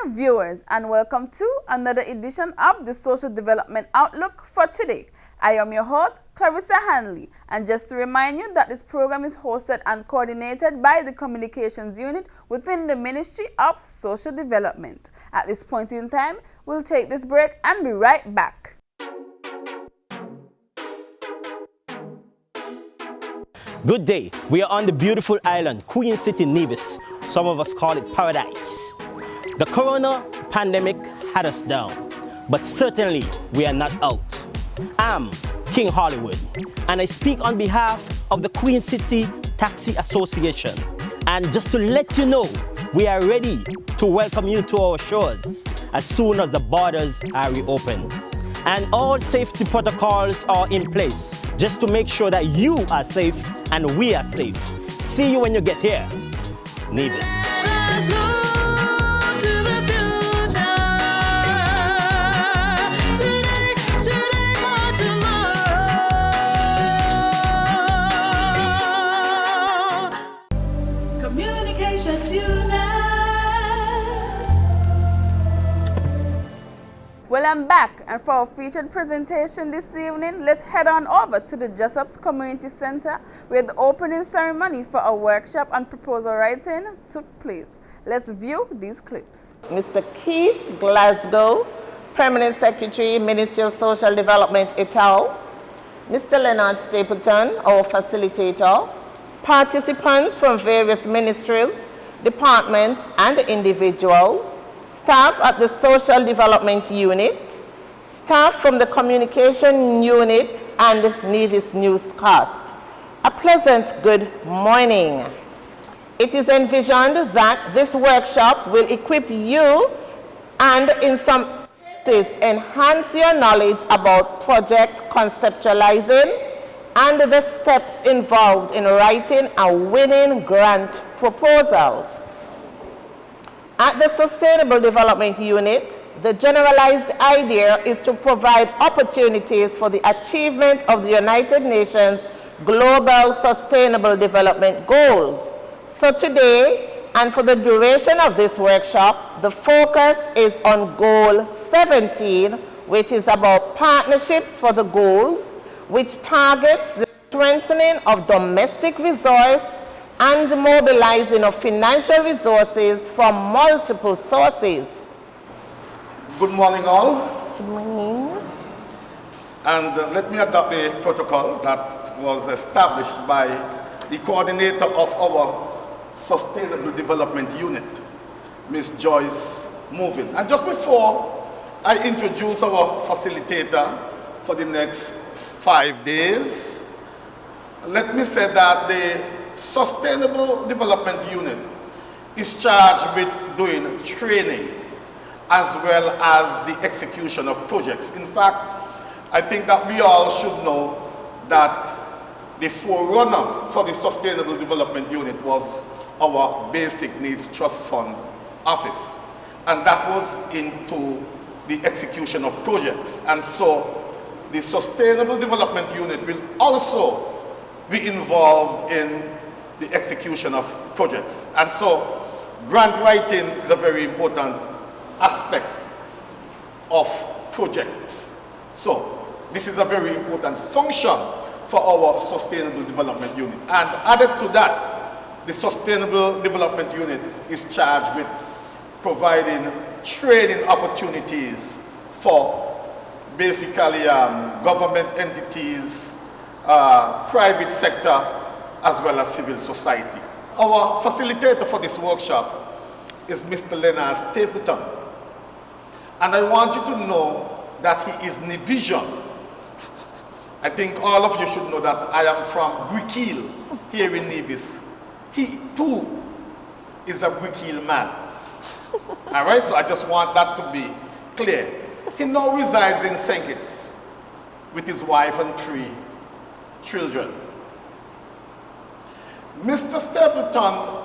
viewers, and welcome to another edition of the Social Development Outlook for today. I am your host, Clarissa Hanley, and just to remind you that this program is hosted and coordinated by the Communications Unit within the Ministry of Social Development. At this point in time, we'll take this break and be right back. Good day. We are on the beautiful island, Queen City, Nevis. Some of us call it paradise. The corona pandemic had us down, but certainly we are not out. I'm King Hollywood, and I speak on behalf of the Queen City Taxi Association. And just to let you know, we are ready to welcome you to our shores as soon as the borders are reopened. And all safety protocols are in place just to make sure that you are safe and we are safe. See you when you get here. Nevis. Well, I'm back, and for our featured presentation this evening, let's head on over to the Jessups Community Center where the opening ceremony for a workshop on proposal writing took place. Let's view these clips. Mr. Keith Glasgow, Permanent Secretary, Ministry of Social Development, et al. Mr. Leonard Stapleton, our facilitator, participants from various ministries, departments, and individuals, staff at the Social Development Unit, staff from the Communication Unit and Nevis Newscast. A pleasant good morning. It is envisioned that this workshop will equip you and in some cases enhance your knowledge about project conceptualizing and the steps involved in writing a winning grant proposal. At the Sustainable Development Unit, the generalized idea is to provide opportunities for the achievement of the United Nations Global Sustainable Development Goals. So today, and for the duration of this workshop, the focus is on Goal 17, which is about partnerships for the goals, which targets the strengthening of domestic resource and mobilizing of financial resources from multiple sources. Good morning, all. Good morning. And let me adopt a protocol that was established by the coordinator of our Sustainable Development Unit, Ms. Joyce Movin. And just before I introduce our facilitator for the next 5 days, let me say that the Sustainable Development Unit is charged with doing training as well as the execution of projects. In fact, I think that we all should know that the forerunner for the Sustainable Development Unit was our Basic Needs Trust Fund office, and that was into the execution of projects. And so the Sustainable Development Unit will also be involved in the execution of projects. And so grant writing is a very important aspect of projects. So this is a very important function for our Sustainable Development Unit. And added to that, the Sustainable Development Unit is charged with providing training opportunities for basically government entities, private sector, as well as civil society. Our facilitator for this workshop is Mr. Leonard Stapleton. And I want you to know that he is Nevisian. I think all of you should know that I am from Brickhill here in Nevis. He too is a Brickhill man. All right, so I just want that to be clear. He now resides in St. Kitts with his wife and 3 children. Mr. Stapleton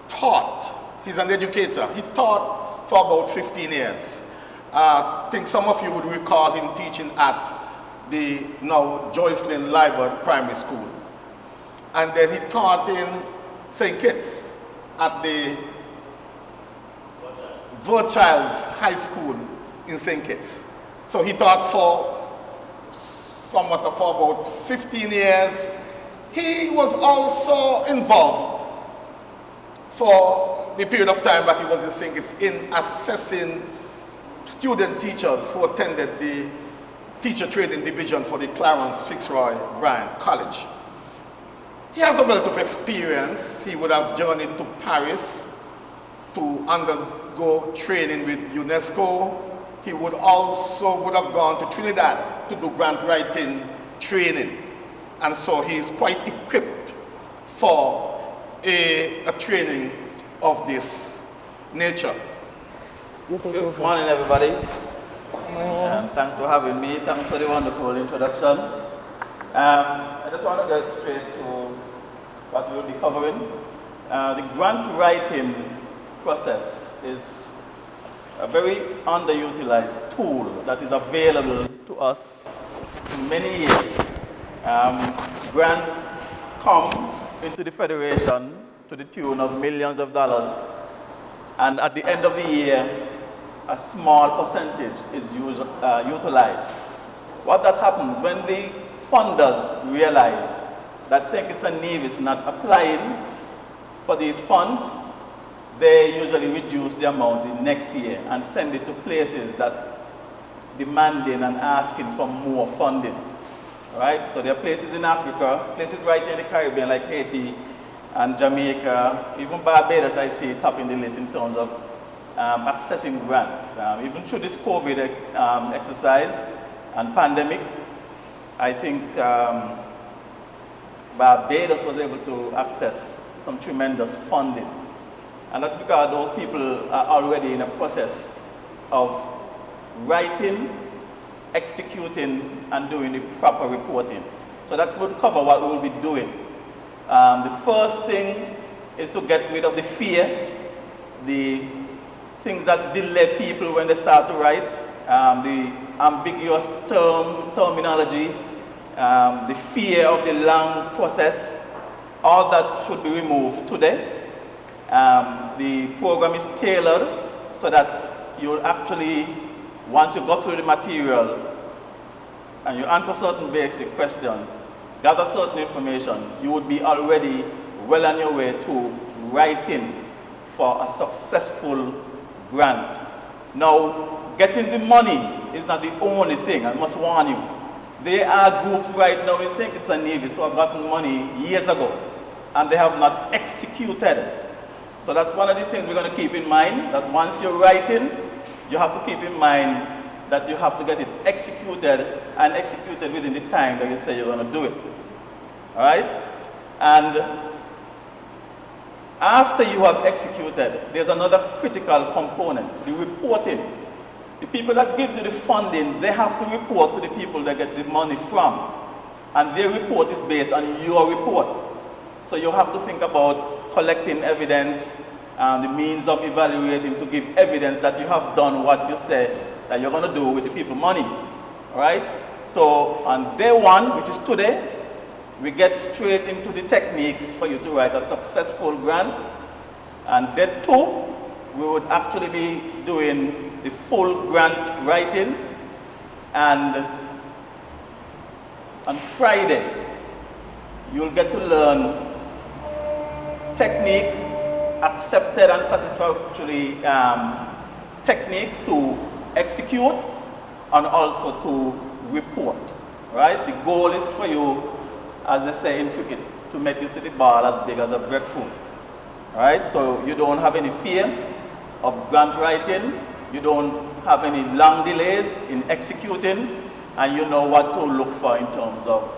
taught, he's an educator, he taught for about 15 years. I think some of you would recall him teaching at the now Joycelyn Library Primary School. And then he taught in St. Kitts at the Child's High School in St. Kitts. So he taught for about 15 years. He was also involved for the period of time that he was in St. Kitts in assessing student teachers who attended the teacher training division for the Clarence Fitzroy Bryant College. He has a wealth of experience. He would have journeyed to Paris to undergo training with UNESCO. He would have gone to Trinidad to do grant writing training. And so he's quite equipped for a training of this nature. Good morning, everybody. Thanks for having me. Thanks for the wonderful introduction. I just want to get straight to what we'll be covering. The grant writing process is a very underutilized tool that is available to us for many years. Grants come into the Federation to the tune of millions of dollars, and at the end of the year, a small percentage is utilized. What that happens when the funders realize that St. Kitts and Nevis is not applying for these funds, they usually reduce the amount the next year and send it to places that demanding and asking for more funding. Right? So there are places in Africa, places right in the Caribbean like Haiti and Jamaica, even Barbados I see topping the list in terms of accessing grants. Even through this COVID exercise and pandemic, I think Barbados was able to access some tremendous funding. And that's because those people are already in a process of writing, executing, and doing the proper reporting. So that would cover what we will be doing. The first thing is to get rid of the fear, the things that delay people when they start to write, the ambiguous terminology, the fear of the long process. All that should be removed today. The program is tailored so that you'll actually, once you go through the material and you answer certain basic questions, gather certain information, you would be already well on your way to writing for a successful grant. Now, getting the money is not the only thing. I must warn you. There are groups right now in St. Kitts and Nevis who have gotten money years ago and they have not executed. So that's one of the things we're going to keep in mind, that once you're writing, you have to keep in mind that you have to get it executed and executed within the time that you say you're going to do it. All right? And after you have executed, there's another critical component, the reporting. The people that give you the funding, they have to report to the people that get the money from. And their report is based on your report. So you have to think about collecting evidence, the means of evaluating to give evidence that you have done what you say that you're going to do with the people money. All right? So on day one, which is today, we get straight into the techniques for you to write a successful grant. And day two, we would actually be doing the full grant writing. And on Friday, you'll get to learn techniques, accepted and satisfactory techniques to execute and also to report. Right? The goal is for you, as they say in cricket, to make you see the ball as big as a breadfruit. Right? So you don't have any fear of grant writing, you don't have any long delays in executing, and you know what to look for in terms of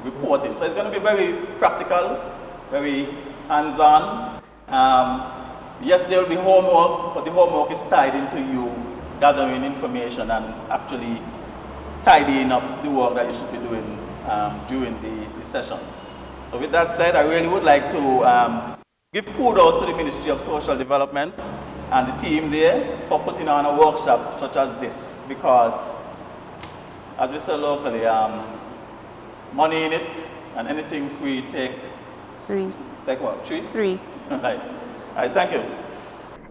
reporting. So it's going to be very practical, very hands-on. Yes, there will be homework, but the homework is tied into you gathering information and actually tidying up the work that you should be doing during the session. So with that said, I really would like to give kudos to the Ministry of Social Development and the team there for putting on a workshop such as this, because as we say locally, money in it and anything free, take Three. what? Three? Three. Right. All right, thank you.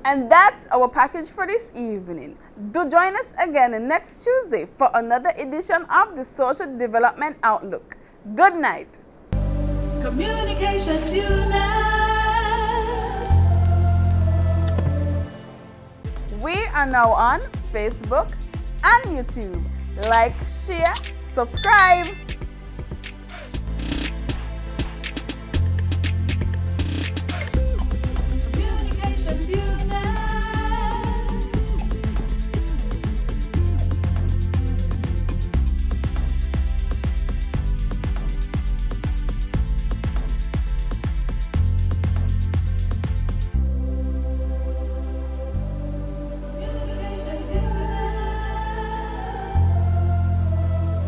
And that's our package for this evening. Do join us again next Tuesday for another edition of the Social Development Outlook. Good night. Communications Unite. We are now on Facebook and YouTube. Like, share, subscribe.